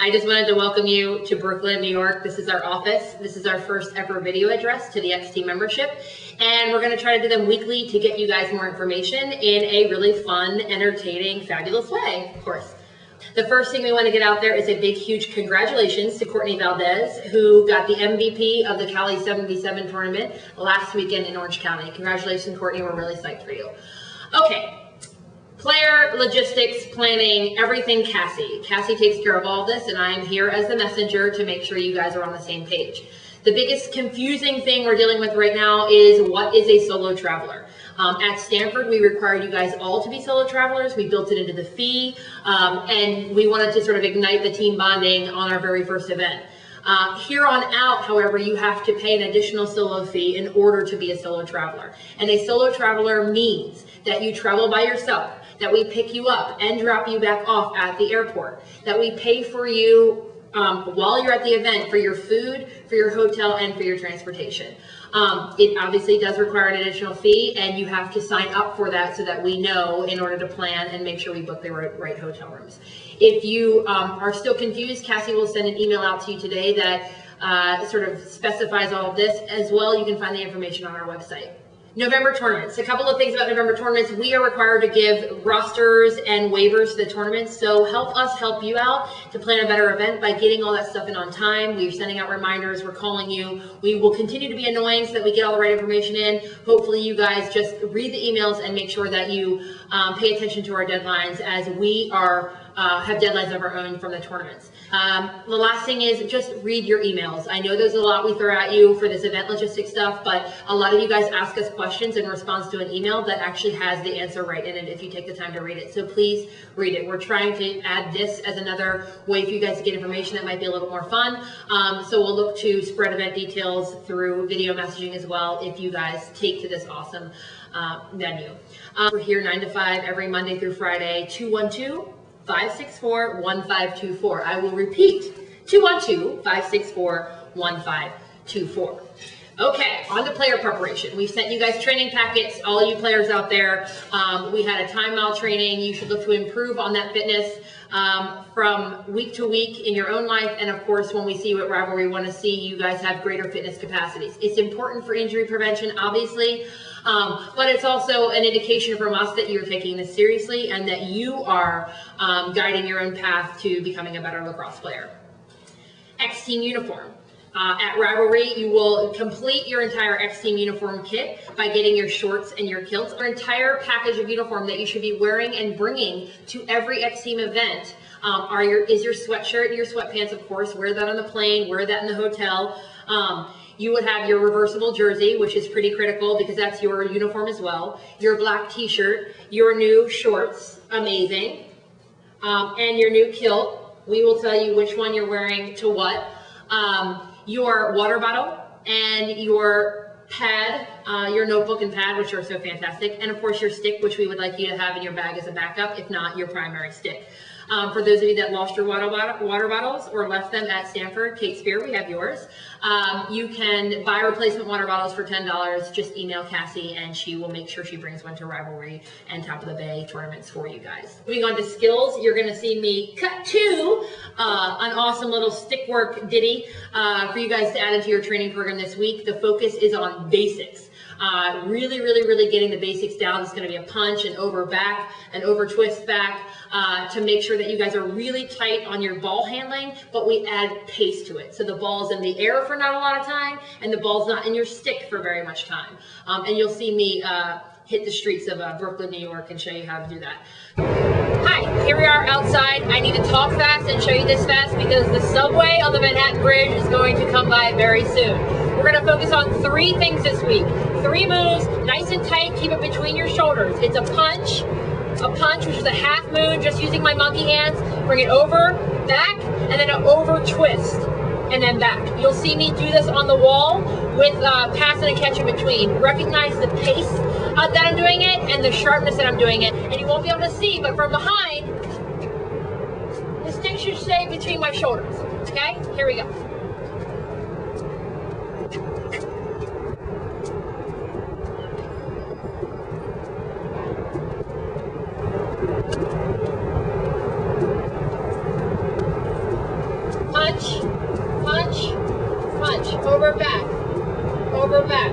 I just wanted to welcome you to Brooklyn, New York. This is our office. This is our first ever video address to the Xteam membership. And we're going to try to do them weekly to get you guys more information in a really fun, entertaining, fabulous way, of course. The first thing we want to get out there is a big, huge congratulations to Courtney Valdez, who got the MVP of the Cali 7v7 tournament last weekend in Orange County. Congratulations, Courtney. We're really psyched for you. Okay. Player, logistics, planning, everything Cassie. Cassie takes care of all of this, and I am here as the messenger to make sure you guys are on the same page. The biggest confusing thing we're dealing with right now is what is a solo traveler. At Stanford, we required you guys all to be solo travelers. We built it into the fee, and we wanted to sort of ignite the team bonding on our very first event. Here on out, however, you have to pay an additional solo fee in order to be a solo traveler. And a solo traveler means that you travel by yourself, that we pick you up and drop you back off at the airport, that we pay for you while you're at the event for your food, for your hotel, and for your transportation. It obviously does require an additional fee, and you have to sign up for that so that we know in order to plan and make sure we book the right hotel rooms. If you are still confused, Cassie will send an email out to you today that sort of specifies all of this. As well, you can find the information on our website. November tournaments. A couple of things about November tournaments. We are required to give rosters and waivers to the tournaments, so help us help you out to plan a better event by getting all that stuff in on time. We're sending out reminders. We're calling you. We will continue to be annoying so that we get all the right information in. Hopefully you guys just read the emails and make sure that you pay attention to our deadlines, as we are have deadlines of our own from the tournaments. The last thing is just read your emails. I know there's a lot we throw at you for this event logistics stuff, but a lot of you guys ask us questions in response to an email that actually has the answer right in it if you take the time to read it. So please read it. We're trying to add this as another way for you guys to get information that might be a little more fun. So we'll look to spread event details through video messaging as well if you guys take to this awesome venue. We're here 9 to 5 every Monday through Friday, 212-564-1524. I will repeat, 212-564-1524. Okay, on to player preparation. We've sent you guys training packets, all you players out there. We had a time mile training. You should look to improve on that fitness from week to week in your own life. And of course, when we see you at Rivalry, we want to see you guys have greater fitness capacities. It's important for injury prevention, obviously. But it's also an indication from us that you're taking this seriously and that you are guiding your own path to becoming a better lacrosse player. Xteam uniform. At Rivalry, you will complete your entire Xteam uniform kit by getting your shorts and your kilts. Our entire package of uniform that you should be wearing and bringing to every Xteam event is your sweatshirt and your sweatpants, of course. Wear that on the plane, wear that in the hotel. You would have your reversible jersey, which is pretty critical because that's your uniform as well. Your black t-shirt, your new shorts, amazing, and your new kilt. We will tell you which one you're wearing to what. Your water bottle and your pad, your notebook and pad, which are so fantastic. And of course your stick, which we would like you to have in your bag as a backup, if not your primary stick. For those of you that lost your water bottles or left them at Stanford, Kate Spear, we have yours. You can buy replacement water bottles for $10. Just email Cassie and she will make sure she brings one to Rivalry and Top of the Bay tournaments for you guys. Moving on to skills, you're going to see me cut to an awesome little stick work ditty for you guys to add into your training program this week. The focus is on basics. Really getting the basics down. It's going to be a punch, an over back, an over twist back, to make sure that you guys are really tight on your ball handling, but we add pace to it. So the ball's in the air for not a lot of time, and the ball's not in your stick for very much time. And you'll see me hit the streets of Brooklyn, New York, and show you how to do that. Hi, here we are outside. I need to talk fast and show you this fast because the subway on the Manhattan Bridge is going to come by very soon. We're going to focus on 3 things this week. 3 moves, nice and tight, keep it between your shoulders. It's a punch, which is a half moon, just using my monkey hands. Bring it over, back, and then an over twist, and then back. You'll see me do this on the wall with pass and a catch in between. Recognize the pace that I'm doing it and the sharpness that I'm doing it. And you won't be able to see, but from behind, the stick should stay between my shoulders. Okay, here we go. punch, punch, punch, over, back, over, back.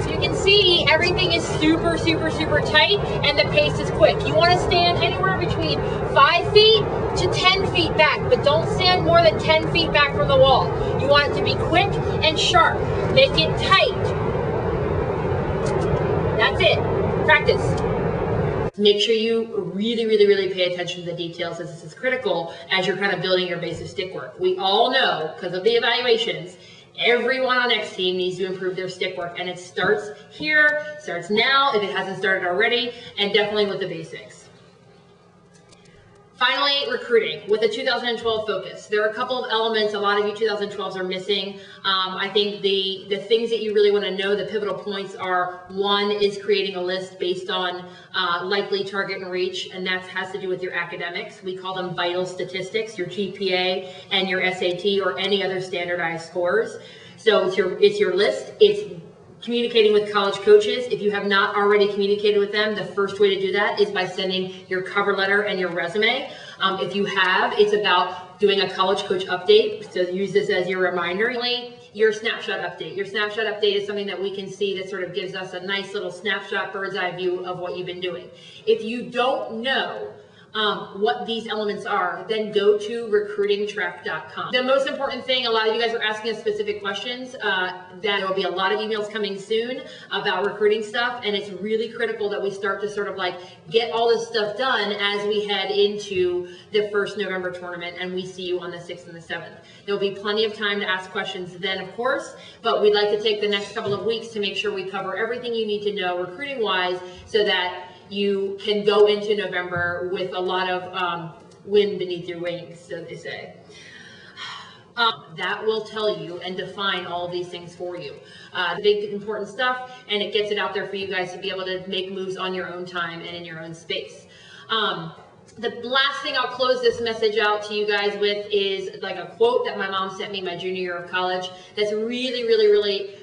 So you can see everything is super, super, super tight and the pace is quick. You want to stand anywhere between 5 feet to 10 feet back, but don't stand more than 10 feet back from the wall. You want it to be quick and sharp. Make it tight. That's it. Practice. Make sure you really, really, really pay attention to the details, as this is critical as you're kind of building your basic stick work. We all know, because of the evaluations, everyone on Xteam needs to improve their stick work, and it starts here, starts now, if it hasn't started already, and definitely with the basics. Finally, recruiting with the 2012 focus. There are a couple of elements a lot of you 2012s are missing. I think the things that you really want to know, the pivotal points are, one is creating a list based on likely target and reach, and that has to do with your academics. We call them vital statistics, your GPA and your SAT or any other standardized scores. So it's your list. It's communicating with college coaches. If you have not already communicated with them, the first way to do that is by sending your cover letter and your resume. If you have, it's about doing a college coach update. So use this as your reminder. Your snapshot update. Your snapshot update is something that we can see that sort of gives us a nice little snapshot, bird's eye view of what you've been doing. If you don't know what these elements are, then go to recruitingtrack.com. The most important thing, a lot of you guys are asking us specific questions, that there will be a lot of emails coming soon about recruiting stuff, and it's really critical that we start to sort of like get all this stuff done as we head into the first November tournament, and we see you on the 6th and the 7th. There will be plenty of time to ask questions then, of course, but we'd like to take the next couple of weeks to make sure we cover everything you need to know recruiting-wise so that you can go into November with a lot of wind beneath your wings, so they say. That will tell you and define all of these things for you. The big important stuff, and it gets it out there for you guys to be able to make moves on your own time and in your own space. The last thing I'll close this message out to you guys with is like a quote that my mom sent me my junior year of college that's really, really, really,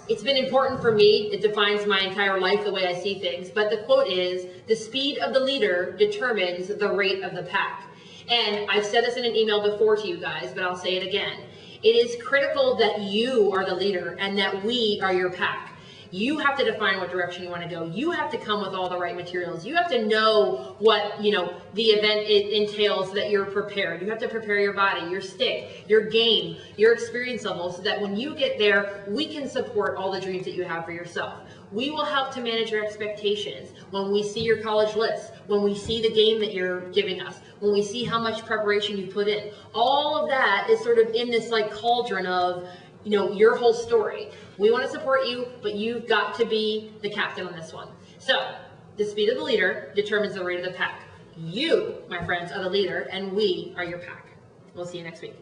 it's been important for me. It defines my entire life, the way I see things. But the quote is, "The speed of the leader determines the rate of the pack." And I've said this in an email before to you guys, but I'll say it again. It is critical that you are the leader and that we are your pack. You have to define what direction you want to go. You have to come with all the right materials. You have to know what, the event entails, that you're prepared. You have to prepare your body, your stick, your game, your experience level, so that when you get there, we can support all the dreams that you have for yourself. We will help to manage your expectations when we see your college list, when we see the game that you're giving us, when we see how much preparation you put in. All of that is sort of in this like cauldron of, your whole story. We want to support you, but you've got to be the captain on this one. So, the speed of the leader determines the rate of the pack. You, my friends, are the leader, and we are your pack. We'll see you next week.